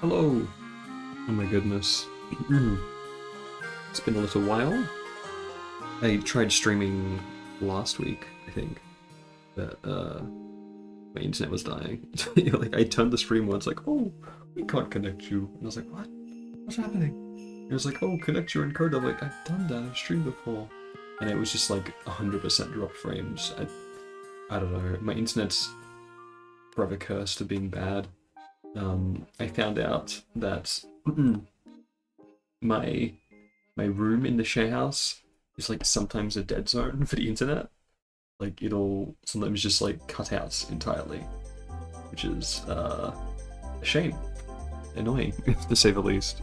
Hello! Oh my goodness. It's been a little while. I tried streaming last week, I think, but my internet was dying. Like, I turned the stream on, it's like, oh, we can't connect you. And I was like, what? What's happening? And it was like, oh, connect your encoder. I'm like, I've done that, I've streamed before. And it was just like 100% drop frames. I don't know, my internet's forever cursed to being bad. I found out that my room in the share house is like sometimes a dead zone for the internet. Like it'll sometimes just like cut out entirely, which is a shame, annoying to say the least.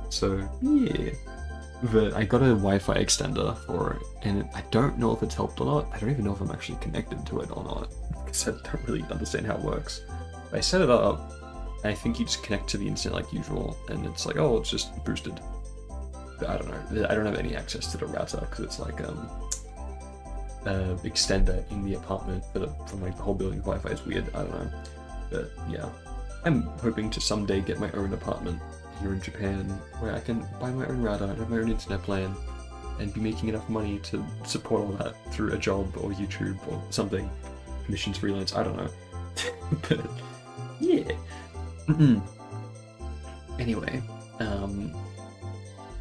So yeah, but I got a Wi-Fi extender for it, and I don't know if it's helped or not. I don't even know if I'm actually connected to it or not because I don't really understand how it works. I set it up. I think you just connect to the internet like usual, and it's like, oh, it's just boosted. But I don't know. I don't have any access to the router because it's like extender in the apartment from like the whole building. Wi-Fi is weird. I don't know. But yeah, I'm hoping to someday get my own apartment here in Japan where I can buy my own router and have my own internet plan and be making enough money to support all that through a job or YouTube or something. Commissions, freelance. I don't know. But yeah. Anyway,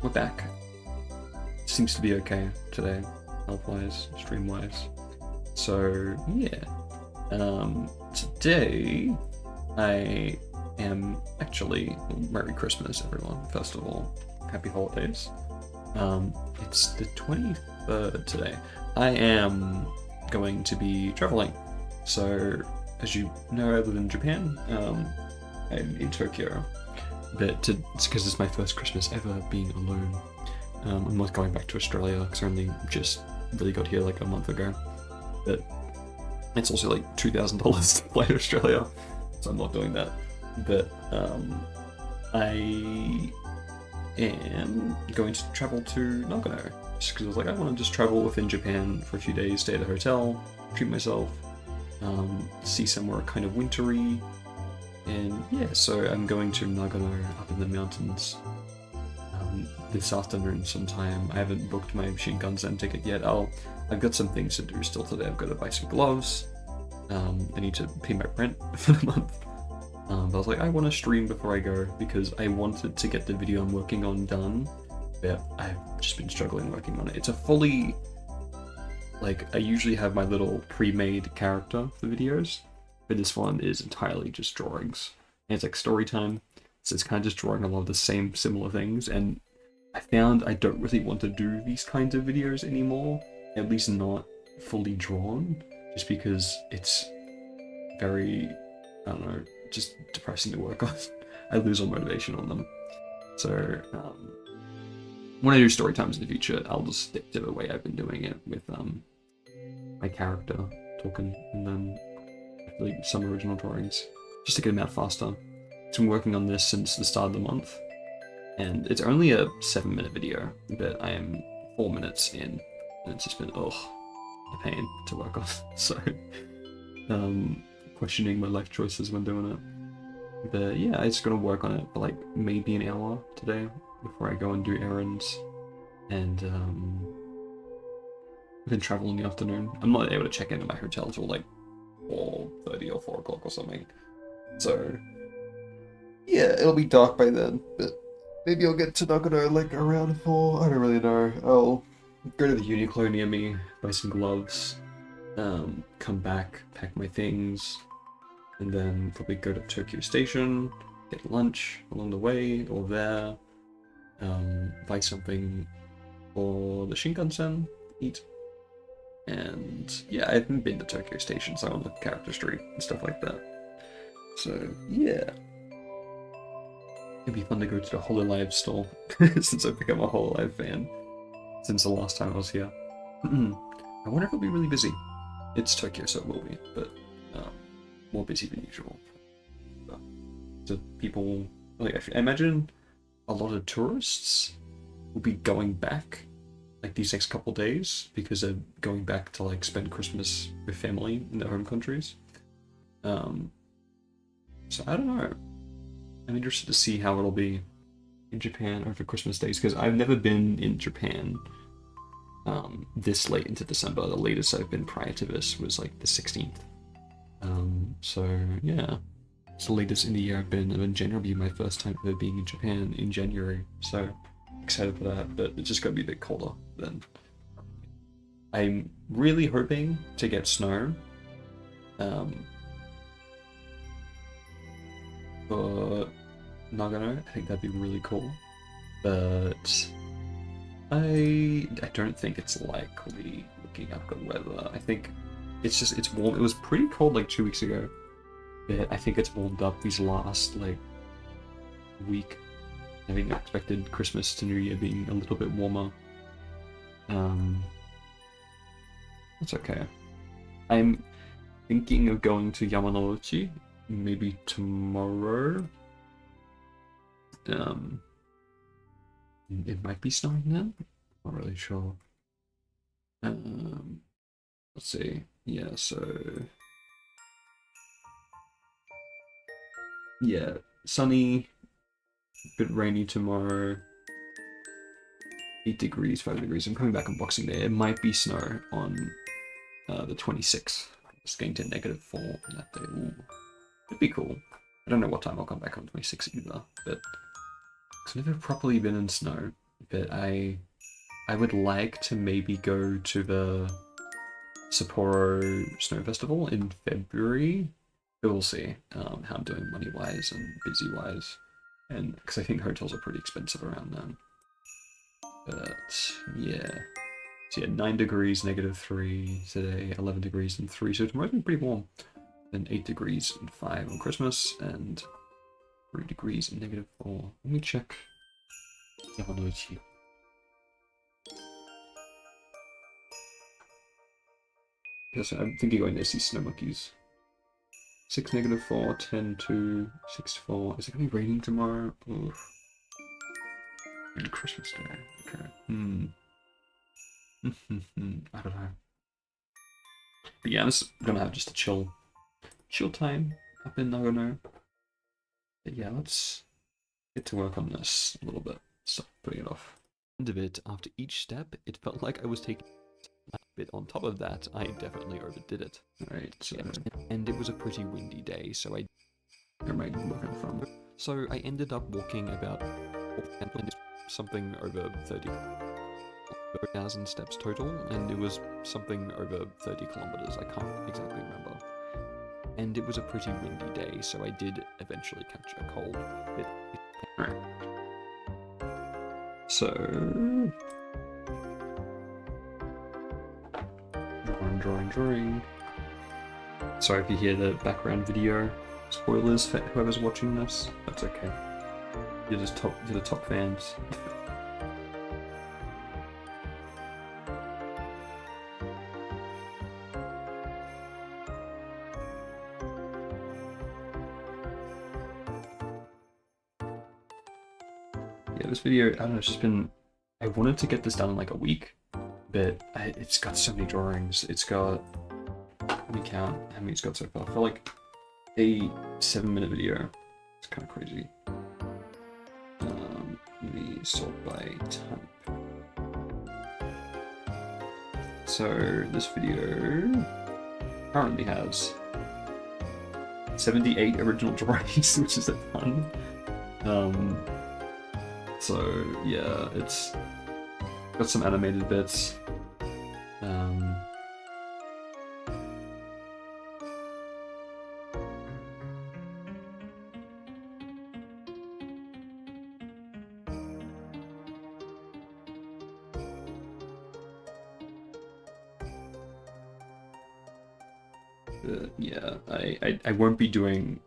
we're back. Seems to be okay today, health-wise, stream-wise. So yeah, today I am actually Merry Christmas, everyone. First of all, Happy Holidays. It's the 23rd today. I am going to be traveling. So as you know, I live in Japan. I'm in Tokyo, but it's because it's my first Christmas ever being alone. I'm not going back to Australia because I only just really got here like a month ago. But it's also like $2,000 to fly to Australia, so I'm not doing that. But I am going to travel to Nagano just because I was like, I want to just travel within Japan for a few days, stay at a hotel, treat myself, see somewhere kind of wintry. And yeah, so I'm going to Nagano up in the mountains this afternoon sometime. I haven't booked my Shinkansen ticket yet. I've got some things to do still today. I've got to buy some gloves. I need to pay my rent for the month. But I was like, I want to stream before I go because I wanted to get the video I'm working on done. But I've just been struggling working on it. It's a fully, like, I usually have my little pre-made character for videos. But this one is entirely just drawings. And it's like story time, so it's kind of just drawing a lot of the same similar things, and I found I don't really want to do these kinds of videos anymore, at least not fully drawn, just because it's very, I don't know, just depressing to work on. I lose all motivation on them. So, when I do story times in the future, I'll just stick to the way I've been doing it with my character talking, and then some original drawings, just to get them out faster. So I'm working on this since the start of the month, and it's only a 7-minute video, but I am 4 minutes in, and it's just been, a pain to work on. So, questioning my life choices when doing it. But yeah, I'm just gonna work on it for like maybe an hour today before I go and do errands, and I've been traveling in the afternoon. I'm not able to check into my hotel till like 4:30 or 4 o'clock or something. So yeah, it'll be dark by then, but maybe I'll get to Nagano like around 4. I don't really know. I'll go to the Uniqlo near me, buy some gloves, come back, pack my things, and then probably go to Tokyo Station, get lunch along the way or there, buy something for the Shinkansen, eat. And yeah, I haven't been to Tokyo Station, so I'm on the character street and stuff like that. So yeah, it'd be fun to go to the Hololive store since I've become a Hololive fan since the last time I was here. I wonder if it'll be really busy. It's Tokyo, so it will be, but more busy than usual. So people, like, I imagine a lot of tourists will be going back like these next couple days because they're going back to like spend Christmas with family in their home countries. So I don't know. I'm interested to see how it'll be in Japan over Christmas days, because I've never been in Japan this late into December. The latest I've been prior to this was like the 16th. So yeah, it's the latest in the year I've been, and then January will be my first time ever being in Japan in January. So excited for that, but it's just gonna be a bit colder then. I'm really hoping to get snow. For Nagano, I think that'd be really cool. But I don't think it's likely looking at the weather. I think it's warm. It was pretty cold like 2 weeks ago. But I think it's warmed up these last like week. I think I expected Christmas to New Year being a little bit warmer. That's okay. I'm thinking of going to Yamanouchi maybe tomorrow. It might be snowing then. Not really sure. Let's see. Yeah, so yeah, sunny, bit rainy tomorrow. 8 degrees, 5 degrees. I'm coming back on Boxing Day. It might be snow on the 26th. It's going to -4 on that day. Ooh. It'd be cool. I don't know what time I'll come back on 26th either, but I've never properly been in snow. But I would like to maybe go to the Sapporo Snow Festival in February. But we'll see how I'm doing money-wise and busy-wise, and because I think hotels are pretty expensive around then. But yeah. So yeah, 9 degrees, -3 today, 11 degrees and 3. So tomorrow's been pretty warm. Then 8 degrees and 5 on Christmas, and 3 degrees and -4. Let me check Yamanouchi. Yes, I'm thinking going to see snow monkeys. 6 -4, 10 2, 6 4. Is it gonna be raining tomorrow? Oof. And Christmas Day. Okay. I don't know. But yeah, I'm just gonna have just a chill time up in Nagano. But yeah, let's get to work on this a little bit. Stop putting it off. End of it, after each step, it felt like I was taking a bit on top of that. I definitely overdid it. Alright, so and it was a pretty windy day, so where am I walking from? So I ended up walking about something over 30,000 steps total, and it was something over 30 kilometers. I can't exactly remember. And it was a pretty windy day, so I did eventually catch a cold. But alright. So drawing. Sorry if you hear the background video spoilers for whoever's watching this. That's okay. You're the top fans. Yeah, this video, I don't know, it's just been, I wanted to get this done in like a week, but it's got so many drawings. It's got, let me count how many it's got so far. For like a 7-minute video, it's kind of crazy. Let me sort by type. So this video currently has 78 original drawings, which is a ton. So yeah, it's got some animated bits. Yeah, I won't be doing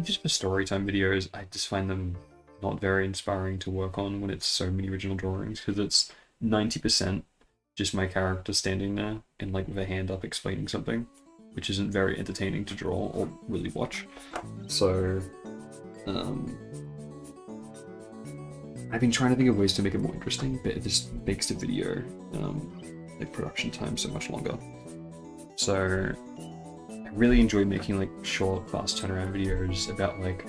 just for storytime videos. I just find them not very inspiring to work on when it's so many original drawings, because it's 90% just my character standing there and like with a hand up explaining something, which isn't very entertaining to draw or really watch. So I've been trying to think of ways to make it more interesting, but it just makes the video like production time so much longer. So I really enjoy making like short, fast turnaround videos about like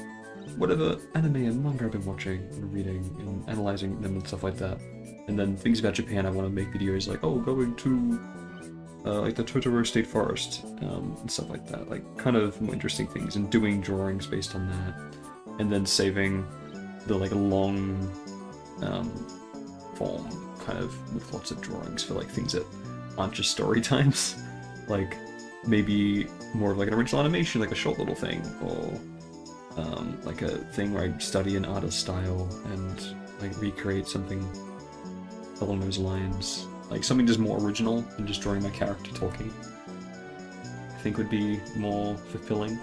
whatever anime and manga I've been watching and reading and analyzing them and stuff like that. And then things about Japan, I want to make videos like, oh, going to like the Totoro State Forest and stuff like that. Like kind of more interesting things and doing drawings based on that. And then saving the like long form kind of with lots of drawings for like things that aren't just story times. Like maybe more of like an original animation, like a short little thing, or like a thing where I study an artist's style and like recreate something along those lines. Like something just more original than just drawing my character talking. I think would be more fulfilling.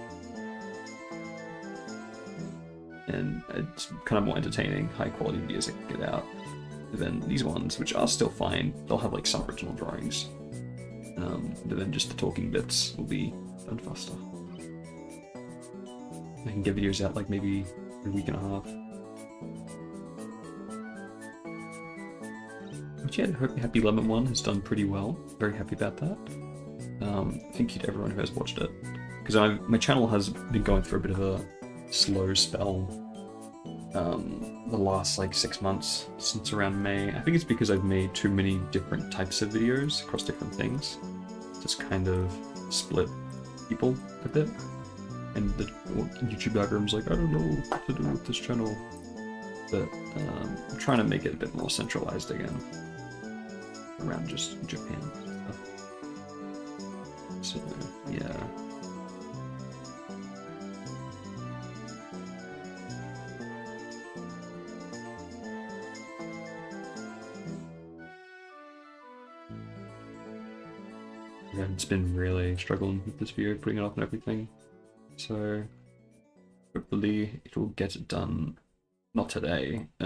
And it's kind of more entertaining, high quality videos I can get out. And then these ones, which are still fine, they'll have like some original drawings. But then just the talking bits will be done faster. I can get videos out like maybe a week and a half. But yeah, the Happy Lemon one has done pretty well. Very happy about that. Thank you to everyone who has watched it. Because my channel has been going through a bit of a slow spell the last like 6 months, since around May. I think it's because I've made too many different types of videos across different things. Just kind of split people a bit. And the YouTube algorithm's like, I don't know what to do with this channel. But I'm trying to make it a bit more centralized again. Around just Japan stuff. So, yeah. And it's been really struggling with this video, putting it up and everything. So hopefully it will get it done. Not today. I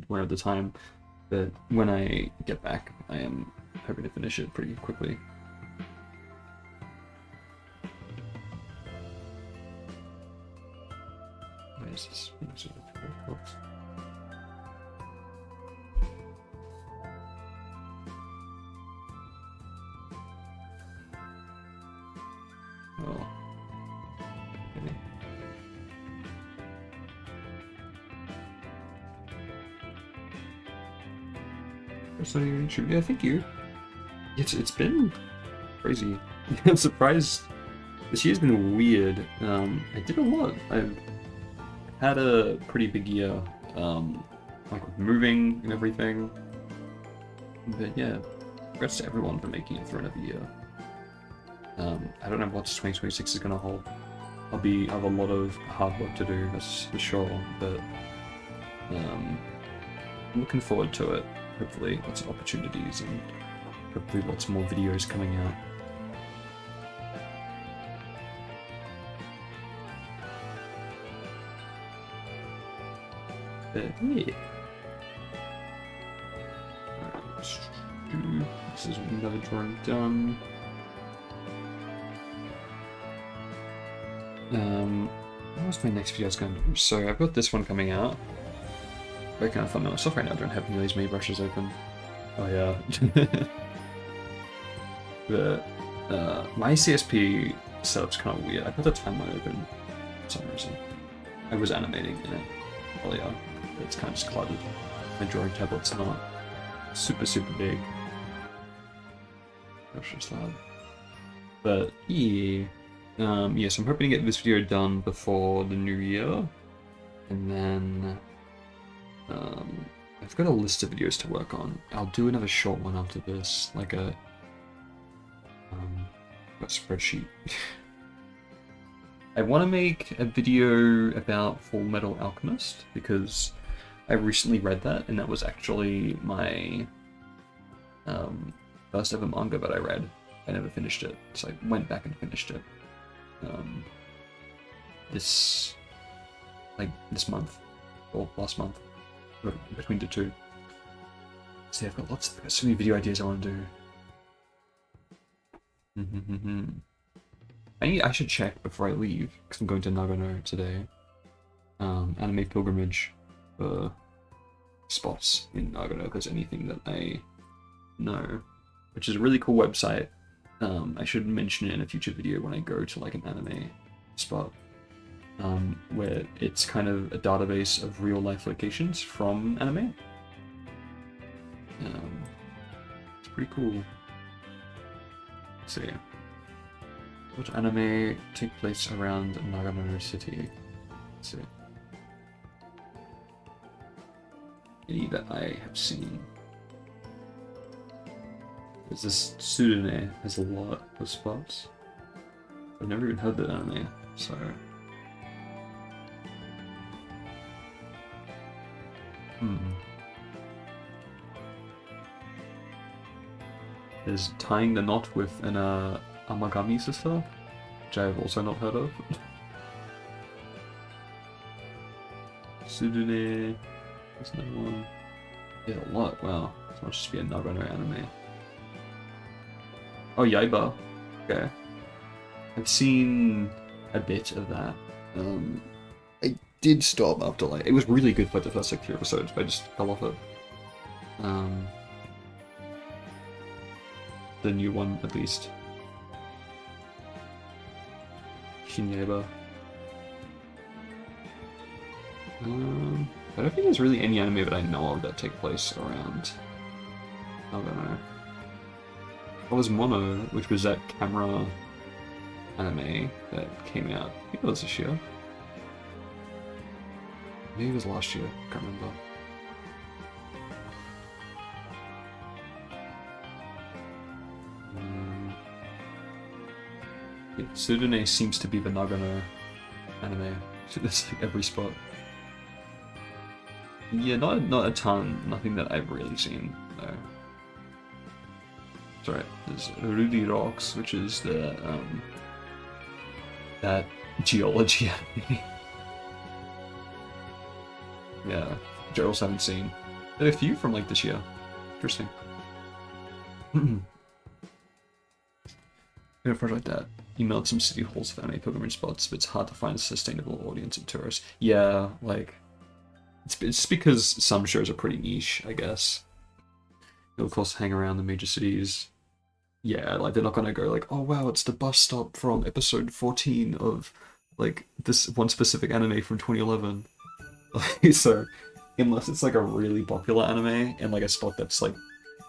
won't have the time, but when I get back, I am hoping to finish it pretty quickly. Where is this? Oh. Okay. That's not even true. Yeah, thank you. It's been crazy. I'm surprised. This year's been weird. I did a lot. I've had a pretty big year, like with moving and everything. But yeah, congrats to everyone for making it through another year. I don't know what 2026 is gonna hold. I have a lot of hard work to do, that's for sure, but I'm looking forward to it. Hopefully lots of opportunities and hopefully lots more videos coming out. But yeah. This is another drawing done. What's my next video is going to do? So I've got this one coming out. Very kind of fun myself right now. I don't have nearly as many brushes open. Oh yeah. But my CSP setup's kind of weird. I put the timeline open for some reason. I was animating in it earlier. But it's kind of just cluttered. My drawing tablet's not super big. Gosh, it's loud. But yeah. Yeah, so I'm hoping to get this video done before the new year, and then I've got a list of videos to work on. I'll do another short one after this, like a spreadsheet. I want to make a video about Full Metal Alchemist, because I recently read that, and that was actually my first ever manga that I read. I never finished it, so I went back and finished it. This month, or last month, between the two. See, I've got so many video ideas I want to do. I should check before I leave, because I'm going to Nagano today. Anime pilgrimage spots in Nagano, if there's anything that I know, which is a really cool website. I should mention it in a future video when I go to like an anime spot. where it's kind of a database of real-life locations from anime. It's pretty cool. Let's see. Which anime take place around Nagano City? Let's see. Any that I have seen. There's this Sudune has a lot of spots. I've never even heard that anime, so. There's Tying the Knot with an Amagami sister, which I have also not heard of. Sudune. There's no one. Yeah, a lot. Wow. This must just be a Nagano anime. Oh, Yaiba. Okay. I've seen a bit of that. I did stop after like it was really good for the first like 3 episodes, but I just fell off it. The new one at least. Shin Yaiba. I don't think there's really any anime that I know of that take place around. I don't know. There was Mono, which was that camera anime that came out. I think it was this year. Maybe it was last year. I can't remember. Yeah, Sudune seems to be the Nagano anime. It's like every spot. Yeah, not a ton. Nothing that I've really seen, though. Sorry, there's Rudy Rocks, which is the that geology anime. Yeah, which I also haven't seen. There are a few from like this year. Interesting. In a project like that, emailed some city halls of anime pilgrimage spots, but it's hard to find a sustainable audience of tourists. Yeah, like it's because some shows are pretty niche, I guess. They'll of course hang around the major cities. Yeah, like they're not gonna go like, oh wow, it's the bus stop from episode 14 of like this one specific anime from 2011. So, unless it's like a really popular anime and like a spot that's like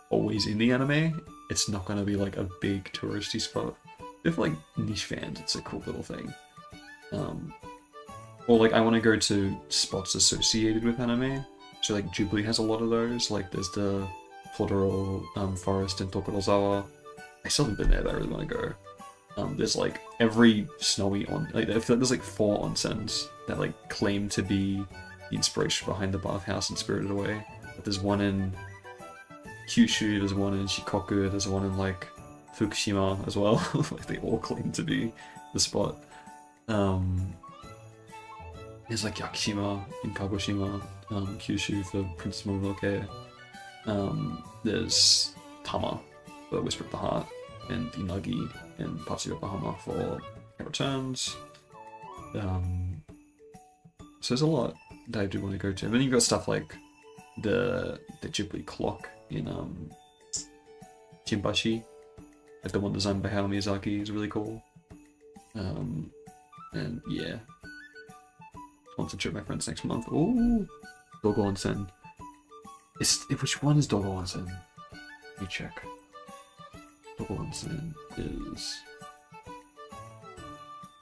always in the anime, it's not gonna be like a big touristy spot. If like niche fans, it's a cool little thing. Or like I want to go to spots associated with anime. So like Ghibli has a lot of those. Like there's the Totoro forest in Tokorozawa. I still haven't been there, but I really want to go. There's like every snowy like I feel like there's like 4 onsens that like claim to be the inspiration behind the bathhouse in Spirited Away. But there's one in Kyushu, there's one in Shikoku, there's one in like Fukushima as well. Like they all claim to be the spot. There's like Yakushima in Kagoshima, Kyushu for Princess Mononoke. There's Tama for Whisper of the Heart, and Inagi and parts of Yokohama for Cat Returns. So there's a lot that I do want to go to. And then you've got stuff like the Ghibli clock in Jinbashi, like the one designed by Hayao Miyazaki, is really cool. And yeah, I want to trip my friends next month. Ooh, Dogo Onsen. Which one is Dogo Onsen? Let me check. Dogo Onsen is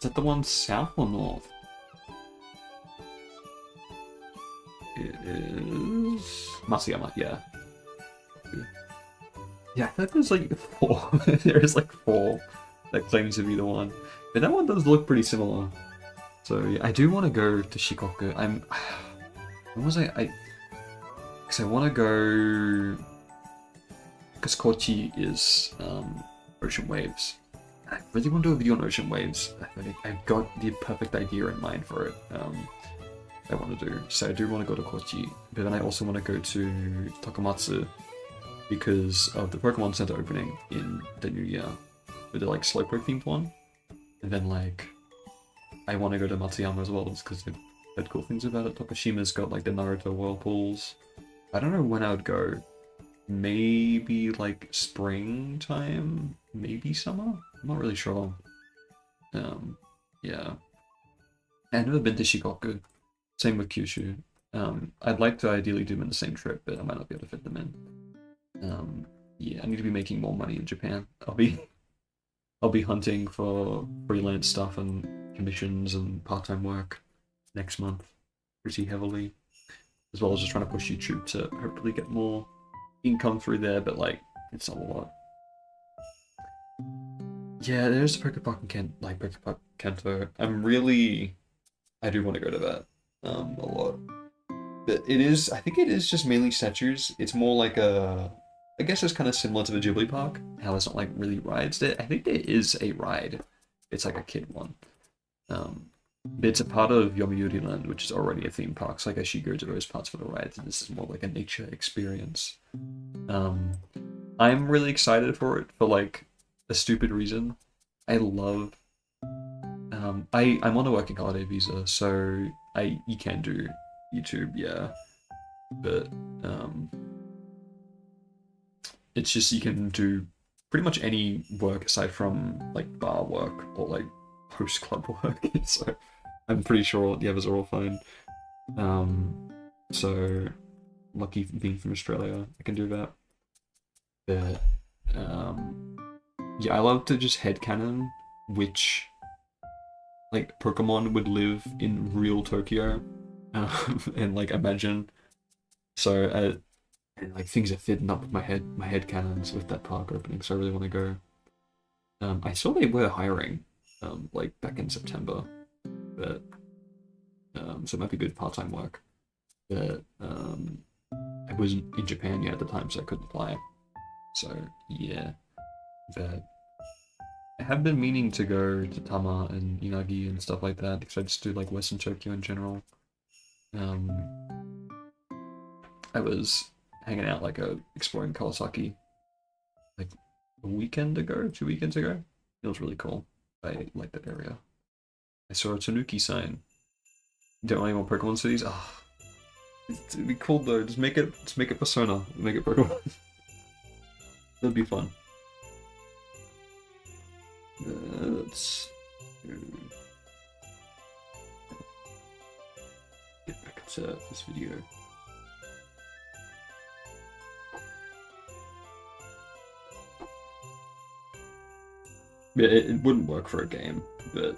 that the one south or north? It is Masayama, yeah. Yeah, I feel like there's like 4. There is like 4 that claims to be the one. But that one does look pretty similar. So yeah, I do want to go to Shikoku. When was I? Because I want to go. Because Kochi is ocean waves. I really want to do a video on ocean waves. I've got the perfect idea in mind for it. I want to do. So I do want to go to Kochi, but then I also want to go to Takamatsu because of the Pokemon Center opening in the new year, with the like Slowpoke themed one. And then like, I want to go to Matsuyama as well, just because they've heard cool things about it. Tokashima's got like the Naruto whirlpools. I don't know when I would go. Maybe like springtime, maybe summer. I'm not really sure. Yeah. I've never been to Shikoku. Same with Kyushu. I'd like to ideally do them in the same trip, but I might not be able to fit them in. Yeah, I need to be making more money in Japan. I'll be hunting for freelance stuff and commissions and part-time work next month pretty heavily, as well as just trying to push YouTube to hopefully get more income through there, but like it's not a lot. Yeah, there's a Pokepark in Pokepark Kanto. I do want to go to that a lot. But I think it is just mainly statues. It's more like I guess it's kind of similar to the Ghibli Park, how it's not like really rides there. I think there is a ride. It's like a kid one. But it's a part of Yomiuri Land, which is already a theme park, so I guess you go to those parts for the rides, and this is more like a nature experience. I'm really excited for it for like a stupid reason. I love I'm on a working holiday visa, so you can do YouTube, yeah. But it's just you can do pretty much any work aside from like bar work or like host club work. So I'm pretty sure the others are all fine. So lucky being from Australia, I can do that. But yeah, I love to just headcanon which like Pokemon would live in real Tokyo, and like imagine. So and like things are fitting up with my head canons with that park opening. So I really want to go. I saw they were hiring, like back in September, but so it might be good part-time work. But I wasn't in Japan yet at the time, so I couldn't apply. So yeah, but I have been meaning to go to Tama and Inagi and stuff like that because I just do like Western Tokyo in general. I was hanging out like exploring Kawasaki like a weekend ago, 2 weekends ago. It was really cool. I like that area. I saw a Tanuki sign. Don't want any more Pokemon cities? Ah, it'd be cool though. Just make it Persona. Make it Pokemon. That'd be fun. Let's get back to this video. Yeah, it wouldn't work for a game, but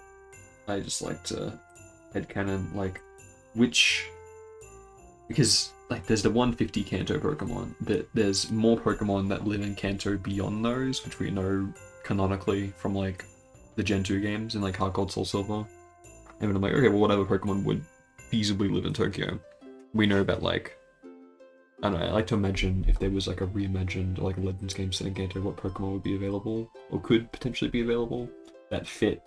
I just like to headcanon like which, because like there's the 150 Kanto Pokemon, but there's more Pokemon that live in Kanto beyond those, which we know canonically from like the Gen 2 games and like Heart Gold Soul Silver. And then I'm like, okay, well, whatever Pokemon would feasibly live in Tokyo. We know that like, I don't know, I like to imagine if there was like a reimagined like Legends game set in Kanto, what Pokemon would be available or could potentially be available that fit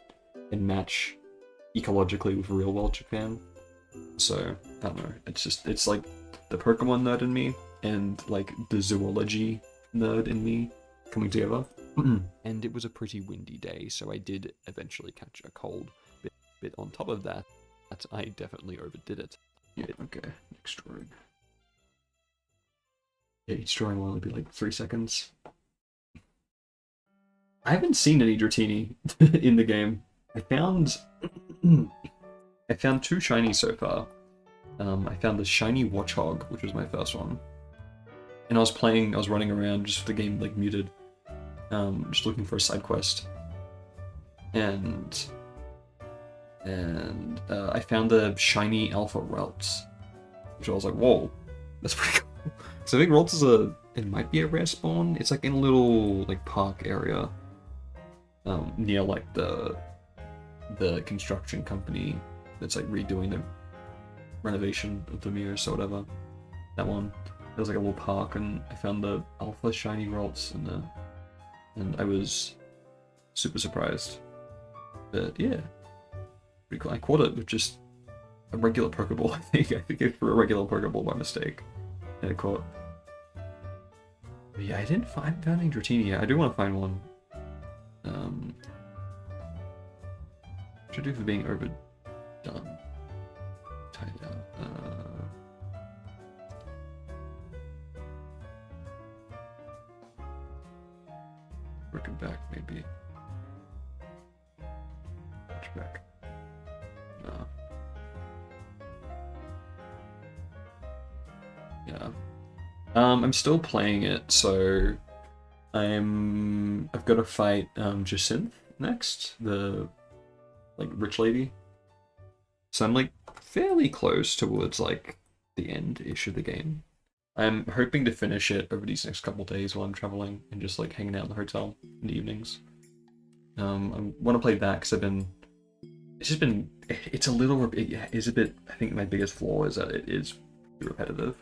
and match ecologically with real world Japan. So I don't know, it's like the Pokemon nerd in me and like the zoology nerd in me coming together. And it was a pretty windy day, so I did eventually catch a cold. But on top of that, I definitely overdid it. Yeah, okay, next drawing. Yeah, each drawing will only be like 3 seconds. I haven't seen any Dratini in the game. I found 2 shinies so far. I found the shiny Watchog, which was my first one. And I was running around just with the game like muted. Just looking for a side quest. And I found the shiny Alpha Ralts, which I was like, whoa, that's pretty cool. So I think Ralts it might be a rare spawn. It's like in a little like park area, near like the construction company that's like redoing the renovation of the mirrors or whatever. That one. There was like a little park, and I found the Alpha shiny Ralts and I was super surprised. But yeah, pretty cool. I caught it with just a regular Pokeball, I think. I think I threw a regular Pokeball by mistake. And it caught. But yeah, I haven't found any Dratini yet. I do want to find one. What should I do for being overdone? Tied out. Work it back, maybe. Watch back. No. I'm still playing it, so I've got to fight Jacinth next, the like rich lady. So I'm like fairly close towards like the end-ish of the game. I'm hoping to finish it over these next couple days while I'm traveling and just like hanging out in the hotel in the evenings. I want to play that because it's a little, it is a bit, I think my biggest flaw is that it is repetitive.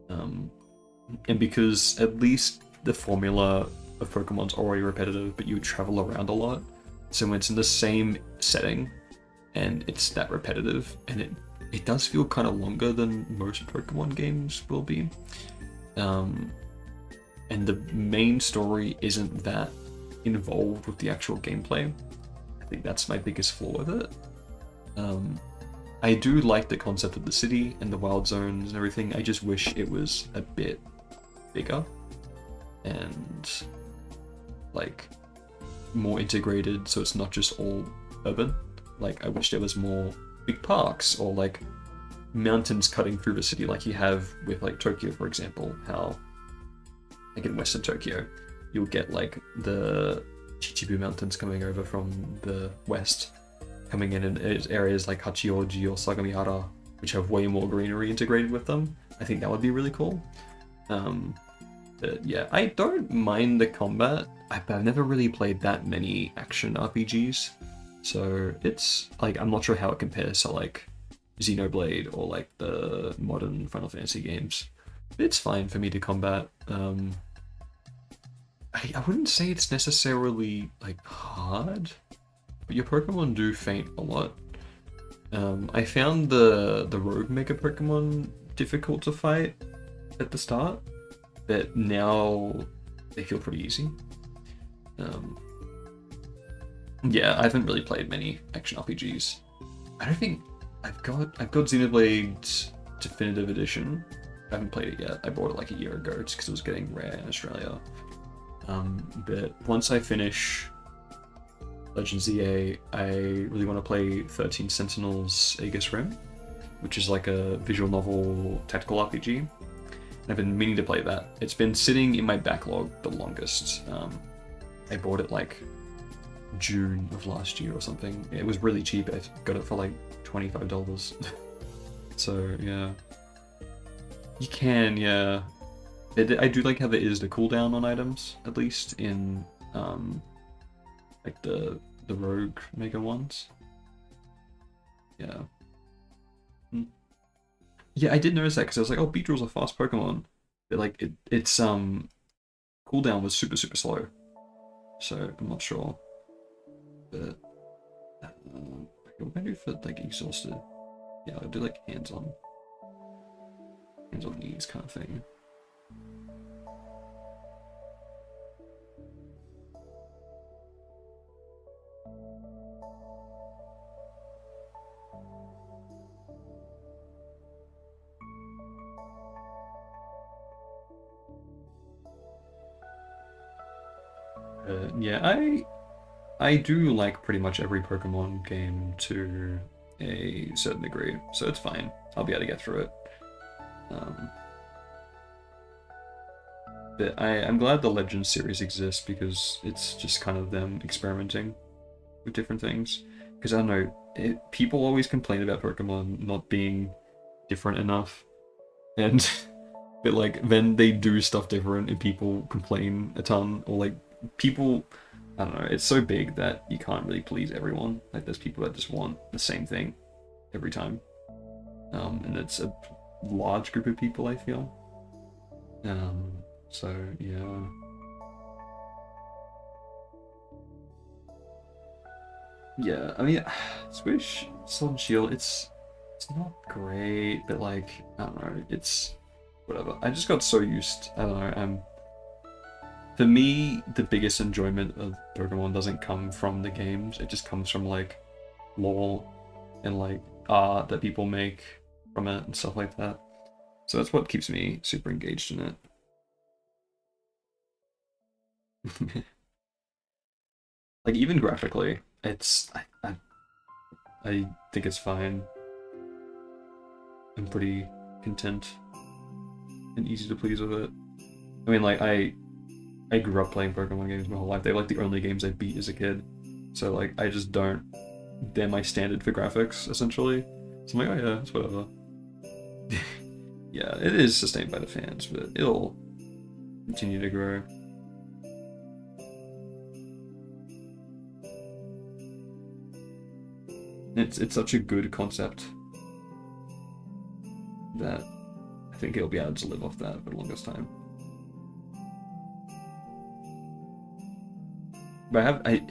And because at least the formula of Pokemon's already repetitive, but you travel around a lot. So when it's in the same setting and it's that repetitive, and it does feel kind of longer than most Pokemon games will be. And the main story isn't that involved with the actual gameplay. I think that's my biggest flaw with it. I do like the concept of the city and the wild zones and everything. I just wish it was a bit bigger and like more integrated, so it's not just all urban. Like I wish there was more big parks or like mountains cutting through the city like you have with like Tokyo, for example. How like in Western Tokyo you'll get like the Chichibu Mountains coming over from the west, coming in areas like Hachioji or Sagamihara, which have way more greenery integrated with them. I think that would be really cool. But yeah, I don't mind the combat. I've never really played that many action RPGs, so it's like I'm not sure how it compares to like Xenoblade or like the modern Final Fantasy games. It's fine for me to combat. I wouldn't say it's necessarily like hard, but your Pokemon do faint a lot. I found the Rogue Mega Pokemon difficult to fight at the start, but now they feel pretty easy. Yeah, I haven't really played many action RPGs. I don't think I've got Xenoblade Definitive Edition. I haven't played it yet. I bought it like a year ago just because it was getting rare in Australia. But once I finish Legends EA, I really want to play 13 Sentinels Aegis Rim, which is like a visual novel tactical RPG. And I've been meaning to play that. It's been sitting in my backlog the longest. I bought it like June of last year or something. It was really cheap. I got it for like $25. So yeah, you can, yeah. I do like how there is the cooldown on items, at least in like the Rogue Mega ones. Yeah. Yeah, I did notice that because I was like, oh, Beedrill's a fast Pokemon, but like its cooldown was super slow, so I'm not sure. But what can I do for like exhausted? Yeah, I'll do like hands on knees kind of thing. Yeah, I do like pretty much every Pokemon game to a certain degree, so it's fine. I'll be able to get through it. But I'm glad the Legends series exists because it's just kind of them experimenting with different things. Because I don't know, people always complain about Pokemon not being different enough, and but like then they do stuff different and people complain a ton, or like people, I don't know, it's so big that you can't really please everyone. Like there's people that just want the same thing every time. And it's a large group of people, I feel. So yeah. Yeah, I mean, Switch, Sword and Shield, it's not great, but like, I don't know, it's whatever. I just got so used, I don't know, for me, the biggest enjoyment of Pokemon doesn't come from the games, it just comes from like lore and like art that people make from it and stuff like that. So that's what keeps me super engaged in it. Like even graphically, it's I think it's fine. I'm pretty content. and easy to please with it. I mean, like, I grew up playing Pokemon games my whole life. They're like the only games I beat as a kid. So like, I just don't. They're my standard for graphics, essentially. So I'm like, oh yeah, it's whatever. Yeah, it is sustained by the fans, but it'll continue to grow. It's such a good concept that I think it'll be able to live off that for the longest time. But I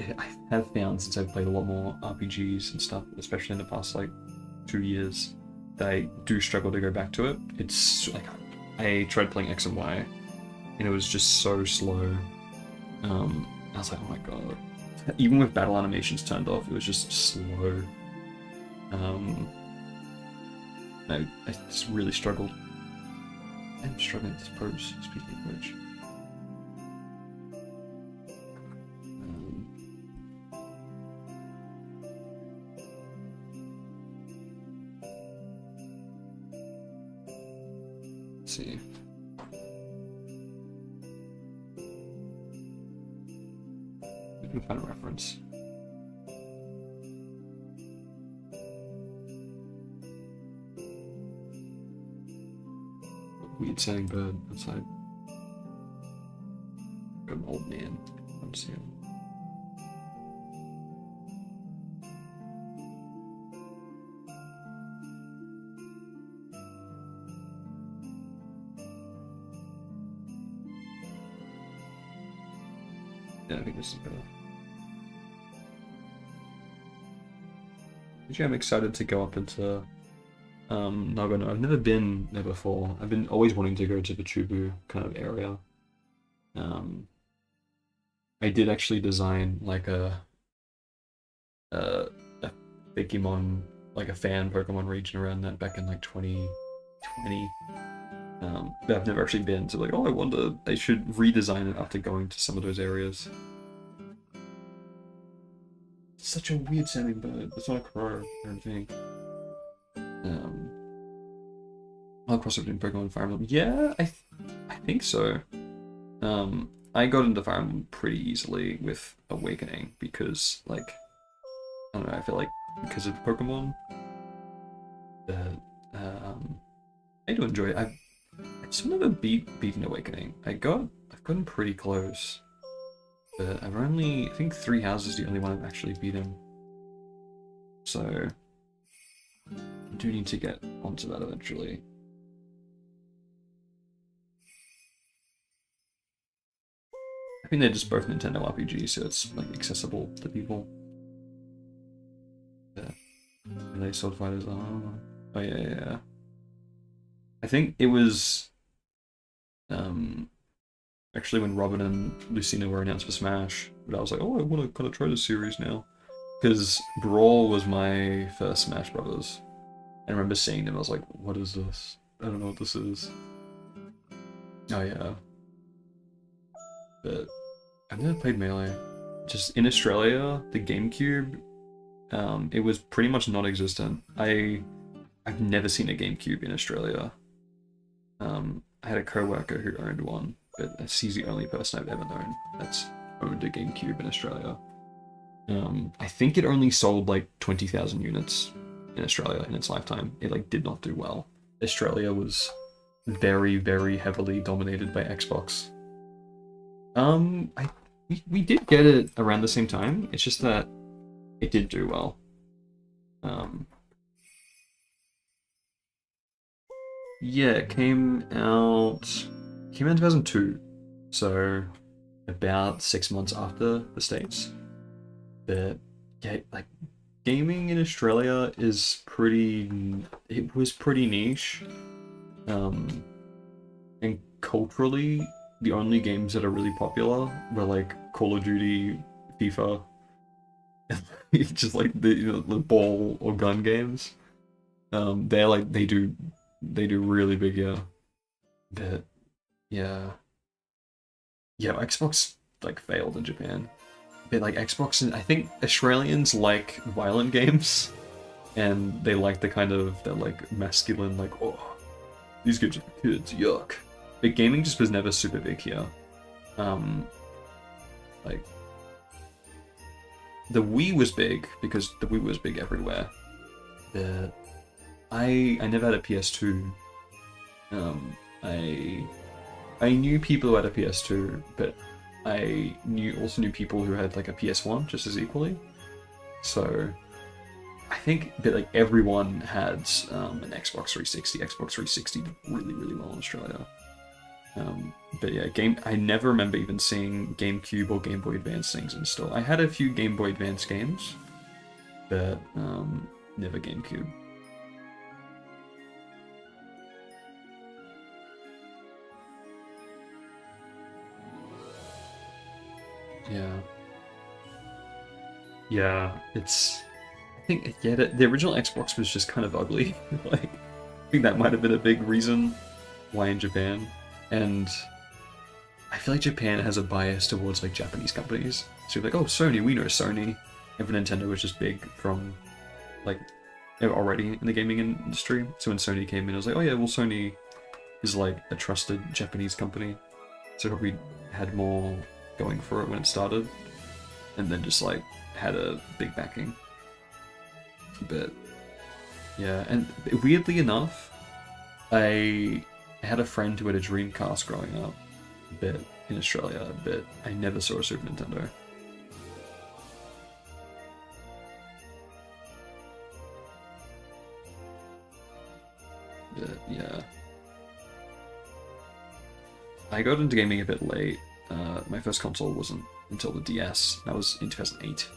have found, since I've played a lot more RPGs and stuff, especially in the past like 2 years, that I do struggle to go back to it. It's like, I tried playing X and Y, and it was just so slow. I was like, oh my god. Even with battle animations turned off, it was just slow. I just really struggled. I'm struggling to pose, speaking of which. Let's see. We can find a reference. Weird sounding bird outside. Got an old man. I'm seeing. Yeah, I think this is better. Actually, I'm excited to go up into Nagano. I've never been there before. I've been always wanting to go to the Chubu kind of area. I did actually design like a Pokemon, like a fan Pokemon region around that back in like 2020. But I've never actually been, so like, oh, I wonder, I should redesign it after going to some of those areas. Such a weird sounding bird. It's not a crow or anything. I'll cross over in Pokemon Fire Emblem. Yeah, I think so. I got into Fire Emblem pretty easily with Awakening because, like, I don't know, I feel like because of Pokemon, I do enjoy it. I just never beaten Awakening. I've gotten pretty close, but I've only, I think 3 houses the only one I've actually beaten. So I do need to get onto that eventually. I think they're just both Nintendo RPGs, so it's like accessible to people. Yeah. And they Sword Fighters. Oh yeah. I think it was actually when Robin and Lucina were announced for Smash, but I was like, oh, I want to kind of try this series now, because Brawl was my first Smash Brothers. I remember seeing them. I was like, what is this? I don't know what this is. Oh yeah. But I've never played Melee. Just in Australia, the GameCube, it was pretty much non-existent. I've never seen a GameCube in Australia. I had a co-worker who owned one, but he's the only person I've ever known that's owned a GameCube in Australia. I think it only sold like 20,000 units in Australia in its lifetime. It like did not do well. Australia was very, very heavily dominated by Xbox. We did get it around the same time. It's just that it did do well. Yeah, it came out in 2002, so about 6 months after the States. But yeah, like gaming in Australia is it was pretty niche. And culturally, the only games that are really popular were like Call of Duty, FIFA, just like the ball or gun games. They're like they do really big, yeah. But yeah, Xbox like failed in Japan. But like Xbox, and I think Australians like violent games, and they like the kind of that like masculine, like, oh, these games are for kids, yuck. but gaming just was never super big here. Like the Wii was big because the Wii was big everywhere. But I never had a PS2. I knew people who had a PS2, but I also knew people who had like a PS1 just as equally. So I think that like everyone had an Xbox 360. Xbox 360 did really, really well in Australia. But yeah, I never remember even seeing GameCube or Game Boy Advance things in store. I had a few Game Boy Advance games, but never GameCube. Yeah. Yeah, I think, yeah, the original Xbox was just kind of ugly. Like, I think that might have been a big reason why in Japan. And I feel like Japan has a bias towards, like, Japanese companies. So you're like, oh, Sony, we know Sony. And Nintendo was just big from, like, they were already in the gaming industry. So when Sony came in, I was like, oh yeah, well, Sony is, like, a trusted Japanese company. So probably had more going for it when it started. And then just, like, had a big backing. But yeah, and weirdly enough, I had a friend who had a Dreamcast growing up, but in Australia, but I never saw a Super Nintendo. But yeah, I got into gaming a bit late. My first console wasn't until the DS. That was in 2008.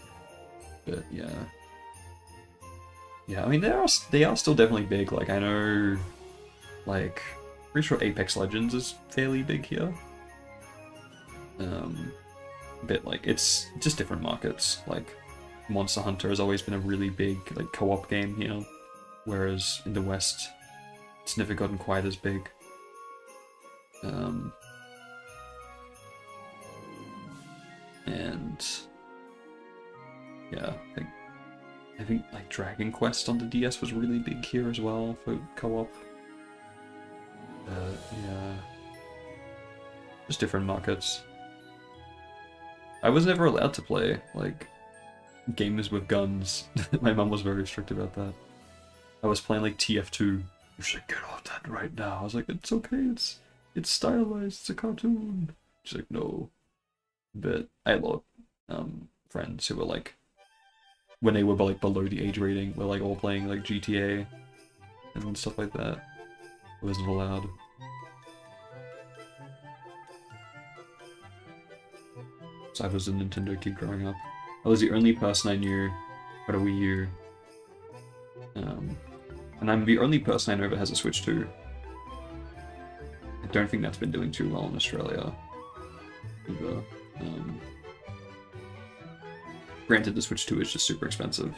But yeah. Yeah, I mean, they are still definitely big. Like, I know, like, pretty sure Apex Legends is fairly big here. But, like, it's just different markets. Like, Monster Hunter has always been a really big, like, co-op game here. Whereas in the West, it's never gotten quite as big. And yeah, I think like Dragon Quest on the DS was really big here as well for co-op. Yeah, just different markets. I was never allowed to play like games with guns. My mum was very strict about that. I was playing like TF2. She's like, get off that right now. I was like, it's okay. It's stylized. It's a cartoon. She's like, no. But I had a lot of friends who were like, when they were like below the age rating, were like all playing like GTA and stuff like that. It wasn't allowed. So I was a Nintendo kid growing up. I was the only person I knew who had a Wii U. And I'm the only person I know that has a Switch 2. I don't think that's been doing too well in Australia either. Granted, the Switch 2 is just super expensive,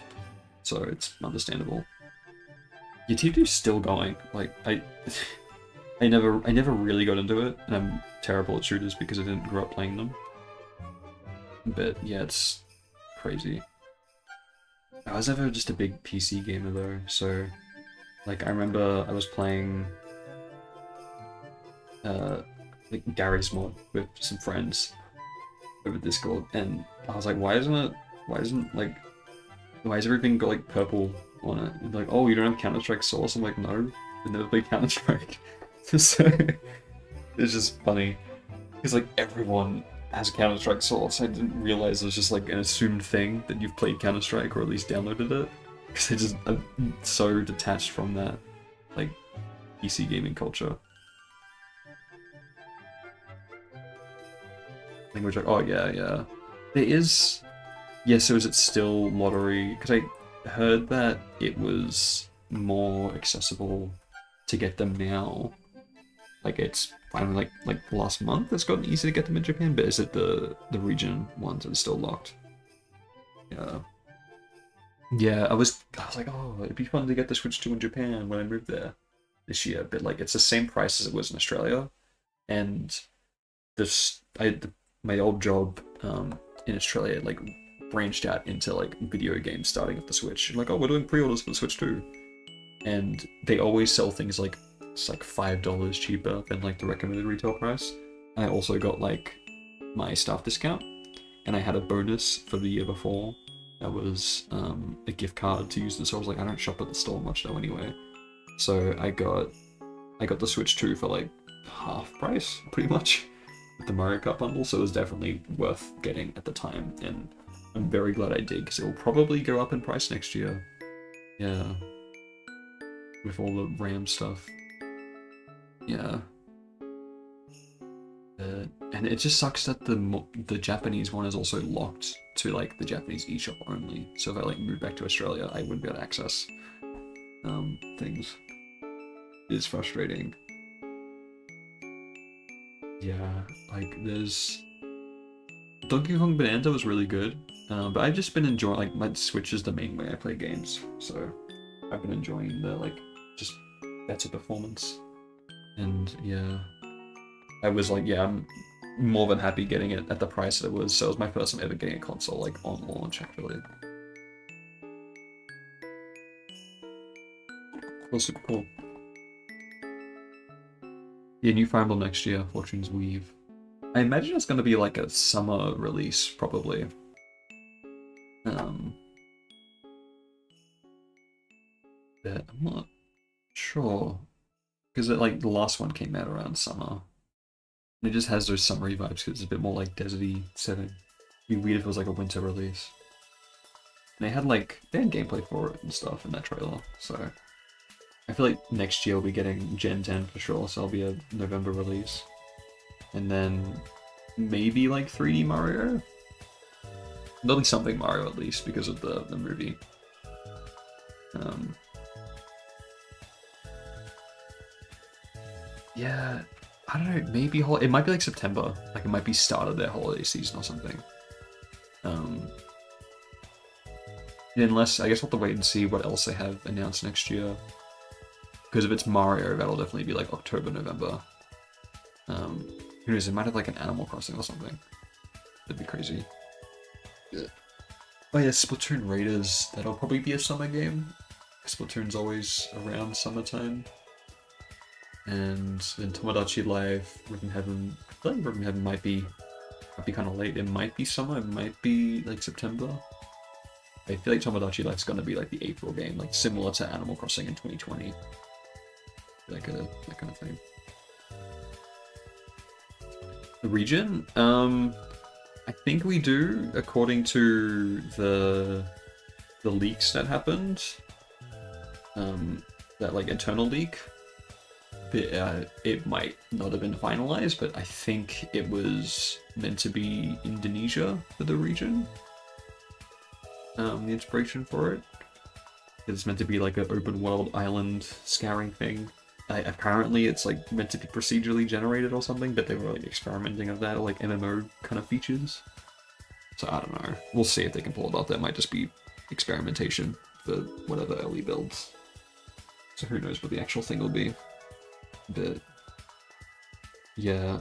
so it's understandable. Your TV2's still going. Like, I never really got into it, and I'm terrible at shooters because I didn't grow up playing them. But yeah, it's crazy. I was never just a big PC gamer though, so like I remember I was playing like Gary's mod with some friends over Discord, and I was like, why isn't everything got like purple on it? And like, oh, you don't have Counter-Strike Source? I'm like, no, I've never played Counter-Strike. So it's just funny because like everyone has a Counter-Strike Source. I didn't realize it was just like an assumed thing that you've played Counter-Strike or at least downloaded it, because I'm so detached from that like PC gaming culture. I think we're like, oh yeah, there is. Yeah, so is it still lottery? Because I heard that it was more accessible to get them now. Like it's finally like last month it's gotten easy to get them in Japan, but is it the region ones that are still locked? Yeah. Yeah, I was like, oh, it'd be fun to get the Switch 2 in Japan when I moved there this year, but like it's the same price as it was in Australia, and my old job in Australia like branched out into like video games starting with the Switch. Like, oh, we're doing pre-orders for the Switch 2, and they always sell things like it's like $5 cheaper than like the recommended retail price. And I also got like my staff discount, and I had a bonus for the year before. That was a gift card to use the store. I was like, I don't shop at the store much though anyway. So I got the Switch 2 for like half price, pretty much, with the Mario Kart bundle, so it was definitely worth getting at the time, and I'm very glad I did, because it will probably go up in price next year. Yeah. With all the RAM stuff. Yeah. And it just sucks that the Japanese one is also locked to like the Japanese eShop only. So if I like move back to Australia, I wouldn't be able to access things. It is frustrating. Yeah, like there's Donkey Kong Bonanza was really good, but I've just been enjoying, like, my Switch is the main way I play games, so I've been enjoying the like just better performance, and yeah, I was like, yeah, I'm more than happy getting it at the price it was. So it was my first time ever getting a console like on launch, actually. It was super cool. Yeah, new Fire Emblem next year, Fortune's Weave. I imagine it's going to be like a summer release, probably. But I'm not sure, because like the last one came out around summer. And it just has those summery vibes because it's a bit more like deserty setting. It'd be weird if it was like a winter release. And they had gameplay for it and stuff in that trailer, so I feel like next year we'll be getting Gen 10 for sure, so it'll be a November release. And then maybe like 3D Mario? There'll be something Mario at least because of the movie. Yeah, I don't know, maybe it might be like September. Like it might be start of their holiday season or something. Unless, I guess we'll have to wait and see what else they have announced next year. Because if it's Mario, that'll definitely be like October, November. Who knows, it might have like an Animal Crossing or something. That'd be crazy. Yeah. Oh yeah, Splatoon Raiders, that'll probably be a summer game. Splatoon's always around summertime. And then Tomodachi Life, Rhythm Heaven. I feel like Rhythm Heaven might be kind of late. It might be summer, it might be like September. I feel like Tomodachi Life's gonna be like the April game, like similar to Animal Crossing in 2020. That kind of thing. The region? I think we do, according to the leaks that happened. That like internal leak. It might not have been finalized, but I think it was meant to be Indonesia for the region. The inspiration for it. It's meant to be like an open world island scouring thing. Apparently it's like meant to be procedurally generated or something, but they were like experimenting with that, or like MMO kind of features. So I don't know. We'll see if they can pull it off. That might just be experimentation for whatever early builds. So who knows what the actual thing will be. But yeah,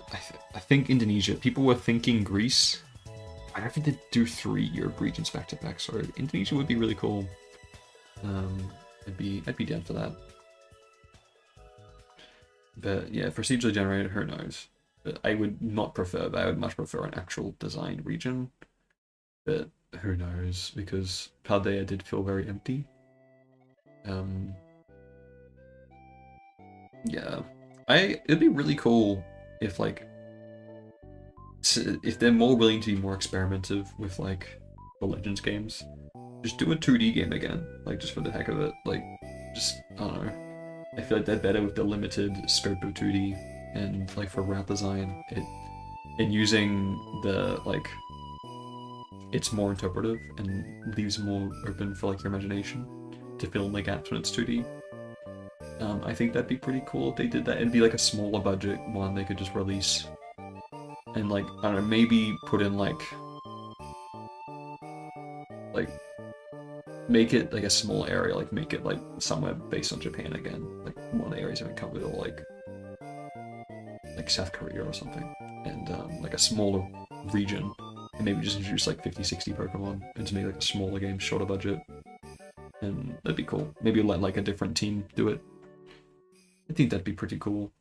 I think Indonesia. People were thinking Greece. I don't think they'd do 3 Europe regions back to back, so Indonesia would be really cool. I'd be down for that. But yeah, procedurally generated, who knows? But I would not prefer that. I would much prefer an actual designed region. But who knows? Because Paldea did feel very empty. Yeah, it'd be really cool if if they're more willing to be more experimentative with like the Legends games. Just do a 2D game again, like just for the heck of it. Like, just I don't know. I feel like they're better with the limited scope of 2D, and like for route design, and using the like, it's more interpretive and leaves more open for like your imagination to fill in the gaps when it's 2D. I think that'd be pretty cool if they did that. It'd be like a smaller budget one they could just release, and like I don't know, maybe put in like make it like a small area, like make it like somewhere based on Japan again, like one of the areas haven't covered, or like South Korea or something, and like a smaller region, and maybe just introduce like 50-60 Pokemon and to make like a smaller game, shorter budget, and that'd be cool. Maybe let like a different team do it. I think that'd be pretty cool.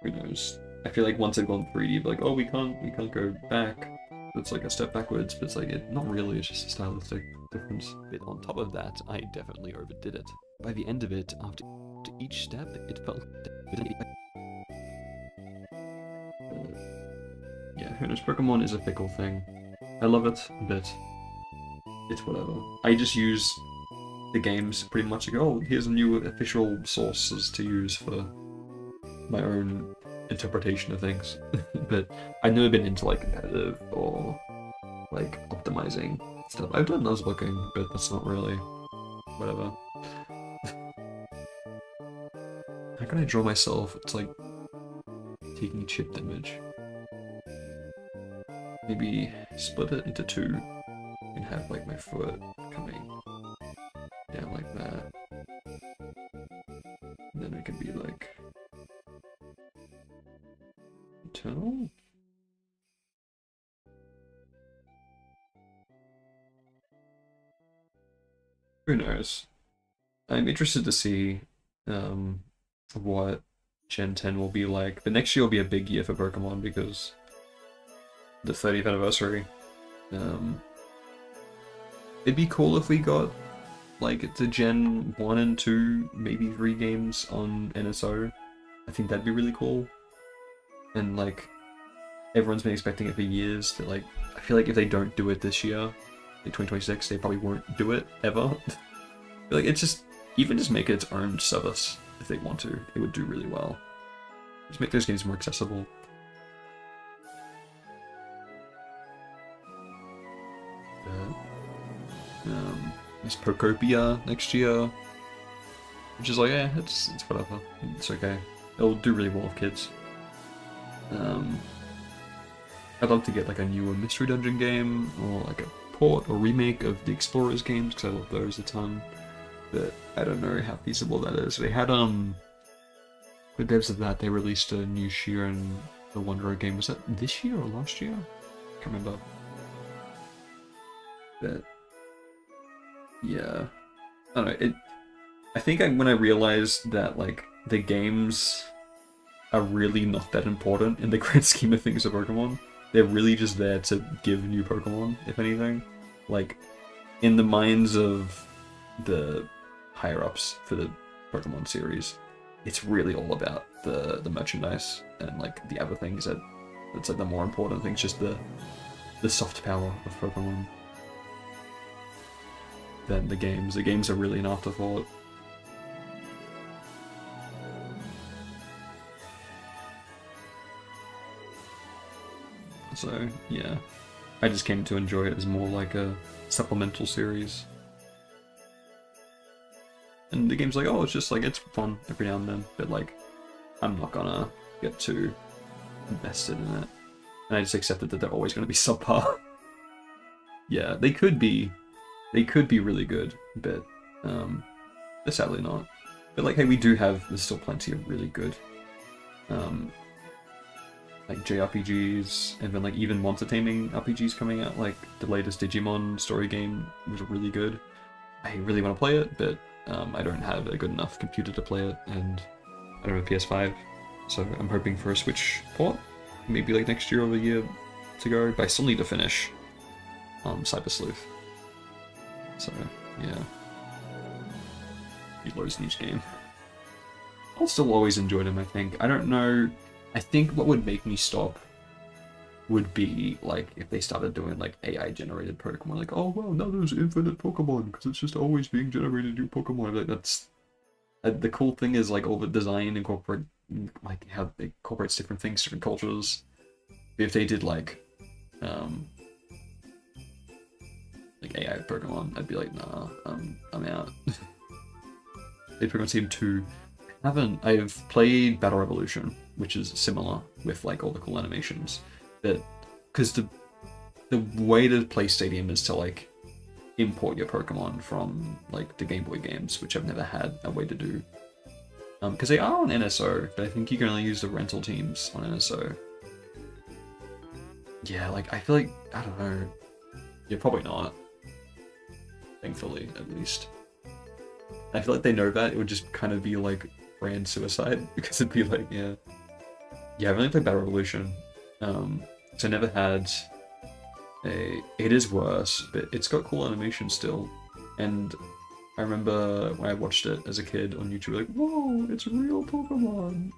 Who knows? I feel like once I've gone 3D, like, oh, we can't go back. It's like a step backwards, but it's like, not really, it's just a stylistic difference. But on top of that, I definitely overdid it. By the end of it, after each step, it felt... yeah, who knows, Pokemon is a fickle thing. I love it, but it's whatever. I just use the games pretty much like, oh, here's new official sources to use for my own interpretation of things. But I've never been into like competitive or like optimizing stuff. I've done Nuzlocking, but that's not really whatever. How can I draw myself? It's like taking a chipped image. Maybe split it into two and have like my foot coming down like that. And then it can be like internal? Who knows? I'm interested to see what Gen 10 will be like. But next year will be a big year for Pokemon because the 30th anniversary. It'd be cool if we got like the Gen 1 and 2, maybe 3 games on NSO. I think that'd be really cool. And like everyone's been expecting it for years. That like I feel like if they don't do it this year, like 2026, they probably won't do it ever. Like it's just even just make it its own service if they want to. It would do really well. Just make those games more accessible. There's Pokopia next year, which is like, yeah, it's whatever. It's okay. It'll do really well with kids. I'd love to get like a newer Mystery Dungeon game, or like a port or remake of the Explorers games, because I love those a ton. But I don't know how feasible that is. They had the devs of that, they released a new Sheer and the Wanderer game. Was that this year or last year? I can't remember. But yeah, I don't know. I think when I realized that like the games are really not that important in the grand scheme of things of Pokemon. They're really just there to give new Pokemon, if anything. Like, in the minds of the higher-ups for the Pokemon series, it's really all about the merchandise and like the other things that's like the more important things, just the soft power of Pokemon than the games. The games are really an afterthought. So, yeah. I just came to enjoy it as more like a supplemental series. And the game's like, oh, it's just like, it's fun every now and then, but like, I'm not gonna get too invested in it. And I just accepted that they're always gonna be subpar. Yeah, they could be really good, but they're sadly not. But like, hey, there's still plenty of really good like JRPGs, and then like even monster taming RPGs coming out. Like the latest Digimon story game was really good. I really want to play it, but I don't have a good enough computer to play it, and I don't have a PS5, so I'm hoping for a Switch port, maybe like next year or a year to go. But I still need to finish Cyber Sleuth. So yeah, he loads in each game. I'll still always enjoy them, I think. I don't know. I think what would make me stop would be like if they started doing like AI generated Pokemon, like, oh well, now there's infinite Pokemon because it's just always being generated new Pokemon. Like that's the cool thing is like all the design incorporate like how it incorporates different things, different cultures. If they did like AI Pokemon, I'd be like, nah, I'm out. They Pokemon Team 2. I've played Battle Revolution, which is similar with like all the cool animations, but because the way to play Stadium is to like import your Pokemon from like the Game Boy games, which I've never had a way to do. Because they are on NSO, but I think you can only use the rental teams on NSO. Yeah, like I feel like I don't know. Yeah, probably not. Thankfully, at least. I feel like they know that it would just kind of be like brand suicide because it'd be like, yeah, I've only played Battle Revolution. So I never had a. It is worse, but it's got cool animation still, and I remember when I watched it as a kid on YouTube, like, whoa, it's real Pokemon.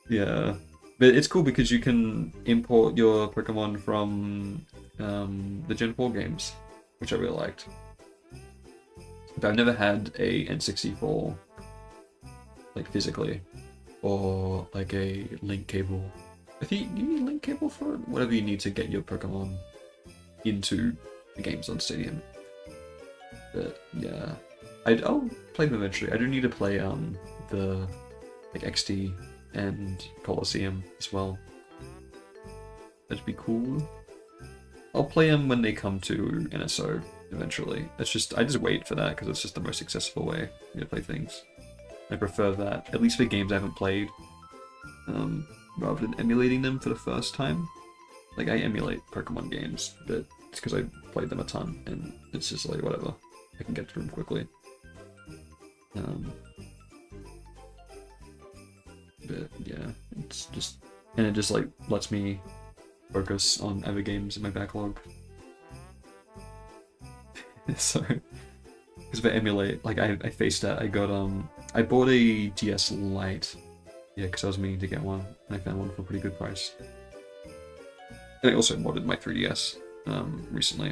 Yeah, but it's cool because you can import your Pokemon from the Gen 4 games, which I really liked. But I've never had a N64, like physically, or like a link cable. I think you need a link cable for it, whatever you need to get your Pokemon into the games on Stadium. But yeah, I'll play them eventually. I do need to play the like XD and Colosseum as well. That'd be cool. I'll play them when they come to NSO eventually. I just wait for that because it's just the most accessible way to play things. I prefer that, at least for games I haven't played, rather than emulating them for the first time. Like, I emulate Pokemon games, but it's because I played them a ton, and it's just like, whatever. I can get through them quickly. But yeah, it's just... And it just, like, lets me focus on other games in my backlog. So... Because if I emulate, like, I faced that, I bought a DS Lite. Yeah, because I was meaning to get one, and I found one for a pretty good price. And I also modded my 3DS recently.